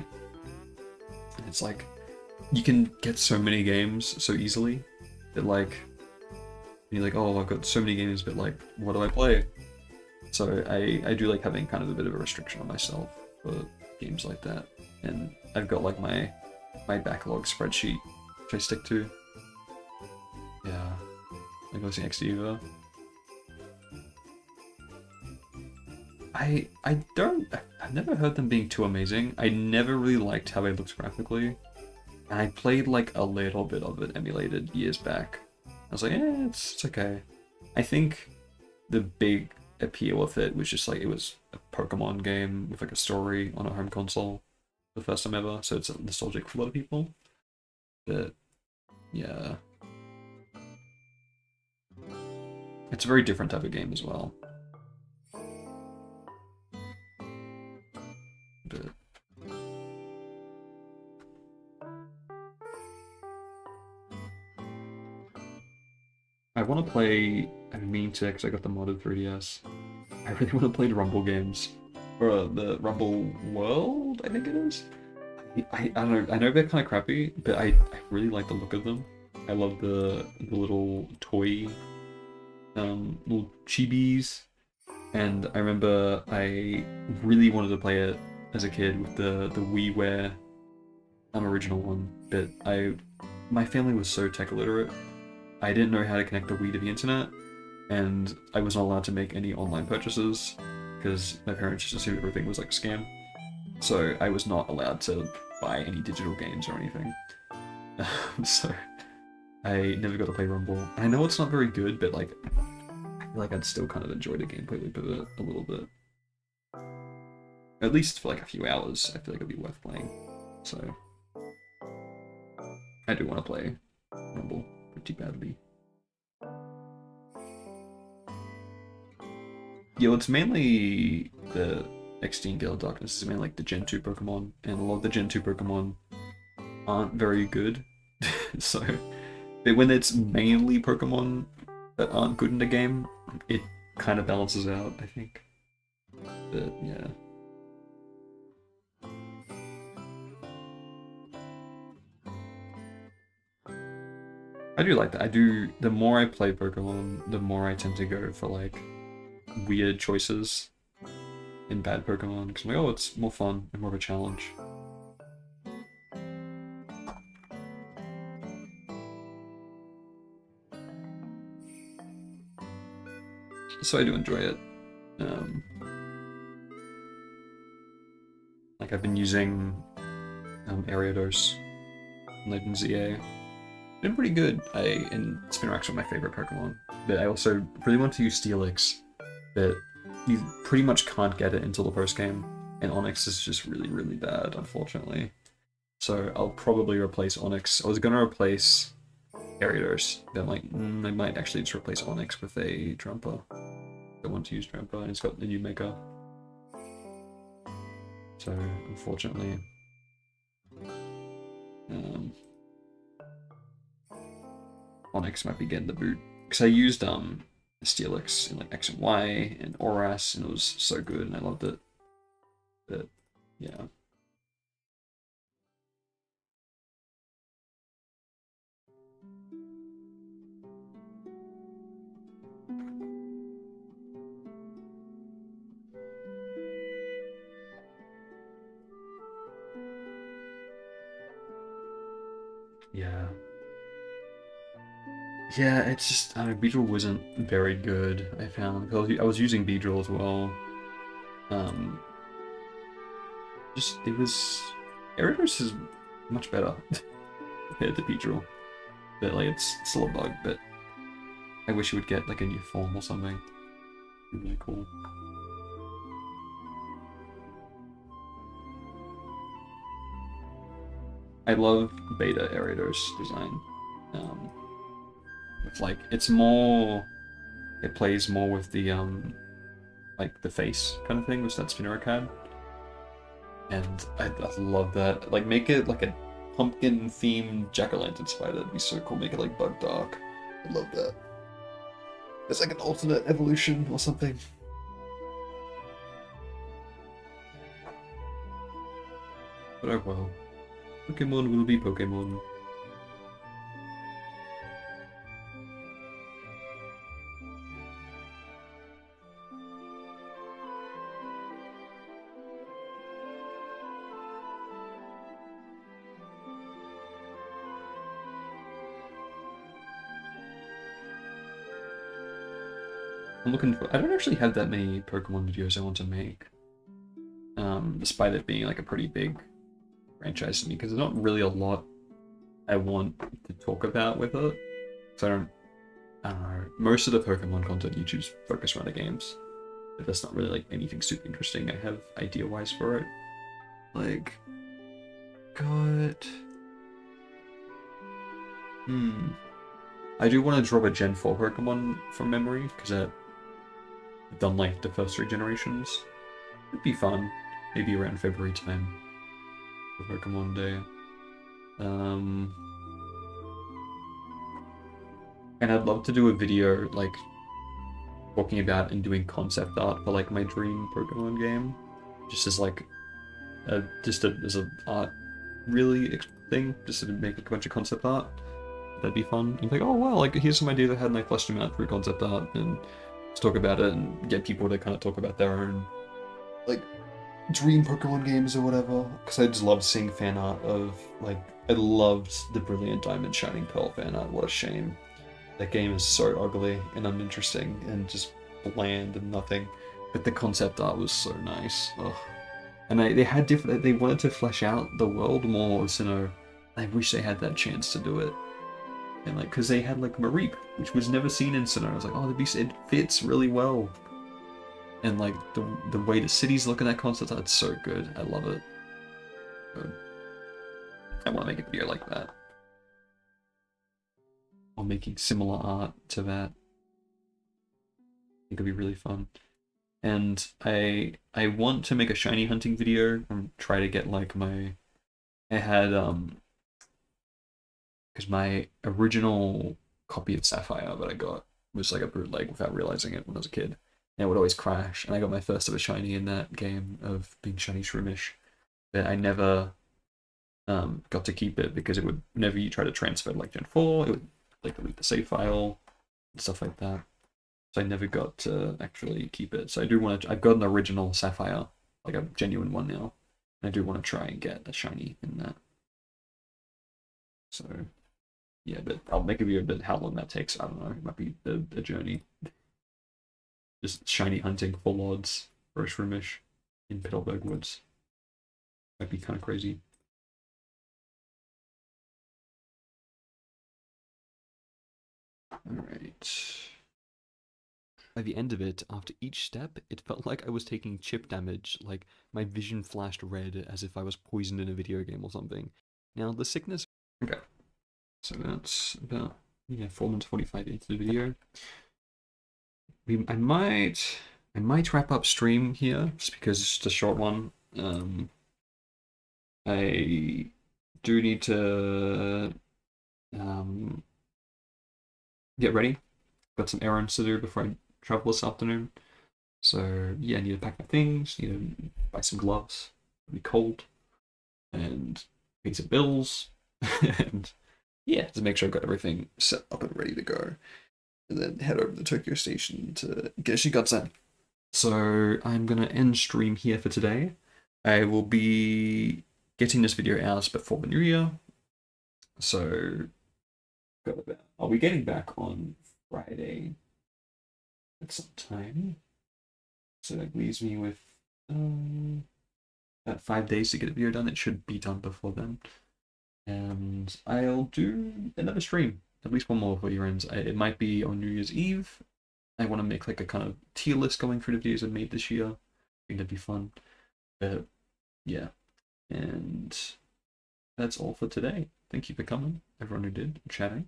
And it's like, you can get so many games so easily that, like, you're like, oh, I've got so many games, but, like, what do I play? So I do like having kind of a bit of a restriction on myself for games like that. And I've got, like, my backlog spreadsheet, which I stick to. Yeah, like listening to XD. I've never heard them being too amazing. I never really liked how they looked graphically. And I played like a little bit of it emulated years back. I was like, it's okay. I think the big appeal of it was just like, it was a Pokemon game with like a story on a home console. The first time ever, so it's nostalgic for a lot of people. But yeah. It's a very different type of game as well. But I want to play, I mean to, because I got the modded 3DS. I really want to play the Rumble games. Or the Rumble World, I think it is? I don't know, I know they're kind of crappy, but I really like the look of them. I love the little toy, little chibis. And I remember I really wanted to play it as a kid with the WiiWare original one, but my family was so tech illiterate. I didn't know how to connect the Wii to the internet, and I was not allowed to make any online purchases because my parents just assumed everything was like a scam. So I was not allowed to buy any digital games or anything. So I never got to play Rumble. And I know it's not very good, but like I feel like I'd still kind of enjoy the gameplay loop of it a little bit. At least for like a few hours, I feel like it'd be worth playing. So I do want to play Rumble pretty badly. Yeah, well, it's mainly the XD and Gale of Darkness is mainly like the Gen 2 Pokemon, and a lot of the Gen 2 Pokemon aren't very good. So, but when it's mainly Pokemon that aren't good in the game, it kind of balances out, I think. But yeah. I do like that. The more I play Pokemon, the more I tend to go for like weird choices in bad Pokemon, because I'm like, oh, it's more fun and more of a challenge. So I do enjoy it. Like I've been using Ariados in Legend ZA. Been pretty good. And Spinarak's one of my favorite Pokemon. But I also really want to use Steelix, but you pretty much can't get it until the post game, and Onyx is just really, really bad, unfortunately. So I'll probably replace Onyx. I was gonna replace Gyarados, but I'm like, I might actually just replace Onyx with a Trampa. I want to use Trampa, and it's got the new Mega. So, unfortunately, Onyx might be getting the boot. Because I used Steelix in like X and Y and Oras, and it was so good, and I loved it. But, yeah. Yeah. Yeah, it's just, I mean, Beedrill wasn't very good, I found. Because I was using Beedrill as well. Just, it was... Gyarados is much better compared to Beedrill. But, like, it's still a bug, but I wish it would get, like, a new form or something. It'd be really cool. I love Beta Gyarados design. It's like, it's more... It plays more with the, like, the face kind of thing with that Spinner card. And I love that. Like, make it like a pumpkin-themed jack-o'-lantern spider. That'd be so cool. Make it like Bug Dark. I love that. It's like an alternate evolution or something. But oh well. Pokemon will be Pokemon. I'm looking for... I don't actually have that many Pokemon videos I want to make. Despite it being like a pretty big franchise to me, because there's not really a lot I want to talk about with it. So I don't know. Most of the Pokemon content YouTube's focused around the games. But that's not really like anything super interesting I have idea-wise for it. Like... Got... I do want to drop a Gen 4 Pokemon from memory, because I've done like the first 3 generations. It'd be fun. Maybe around February time for Pokemon Day. And I'd love to do a video like talking about and doing concept art for like my dream Pokemon game. Just as like as a art really thing, just to make like a bunch of concept art. That'd be fun. And like, oh wow, like here's some ideas I had and I fleshed them out through concept art and let's talk about it and get people to kind of talk about their own like dream Pokemon games or whatever. Because I just love seeing fan art of like I loved the Brilliant Diamond Shining Pearl fan art. What a shame. That game is so ugly and uninteresting and just bland and nothing. But the concept art was so nice. Ugh. And they had different. They wanted to flesh out the world more. So I wish they had that chance to do it. And like, because they had like Mareep, which was never seen in Sinnoh. I was like, oh, it fits really well. And like the way the cities look in that concept art, it's so good. I love it. So, I want to make a video like that. Or making similar art to that. I think it'd be really fun. And I want to make a shiny hunting video and try to get like my... I had because my original copy of Sapphire that I got was like a bootleg without realizing it when I was a kid. And it would always crash. And I got my first ever shiny in that game of being shiny Shroomish. But I never got to keep it because it would, whenever you try to transfer like Gen 4, it would like delete the save file and stuff like that. So I never got to actually keep it. So I do want to, I've got an original Sapphire, like a genuine one now. And I do want to try and get a shiny in that. So, yeah, but I'll make a video about how long that takes. I don't know, it might be a journey. Just shiny hunting full odds for a Shroomish in Petalburg Woods. Might be kind of crazy. Alright. By the end of it, after each step, it felt like I was taking chip damage, like my vision flashed red as if I was poisoned in a video game or something. Now the sickness. Okay, so that's about 4 minutes 45 into the video. I might wrap up stream here just because it's just a short one. I do need to get ready. Got some errands to do before I travel this afternoon. So yeah, I need to pack my things. Need to buy some gloves. It'll be cold, and pay some bills, and yeah, to make sure I've got everything set up and ready to go, and then head over to Tokyo Station to get Shinkansen. So I'm gonna end stream here for today. I will be getting this video out before the new year, so I'll be getting back on Friday at some time. So that leaves me with about 5 days to get a video done. It should be done before then. And I'll do another stream, at least one more for your ends. It might be on New Year's Eve. I want to make like a kind of tier list going through the videos I made this year. I think that'd be fun. But yeah, and that's all for today. Thank you for coming, everyone who did, chatting.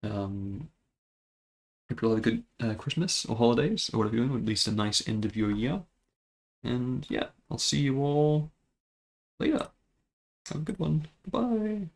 Hope you all have a good Christmas or holidays or whatever you're doing, or at least a nice end of your year. And yeah, I'll see you all later. Have a good one. Bye.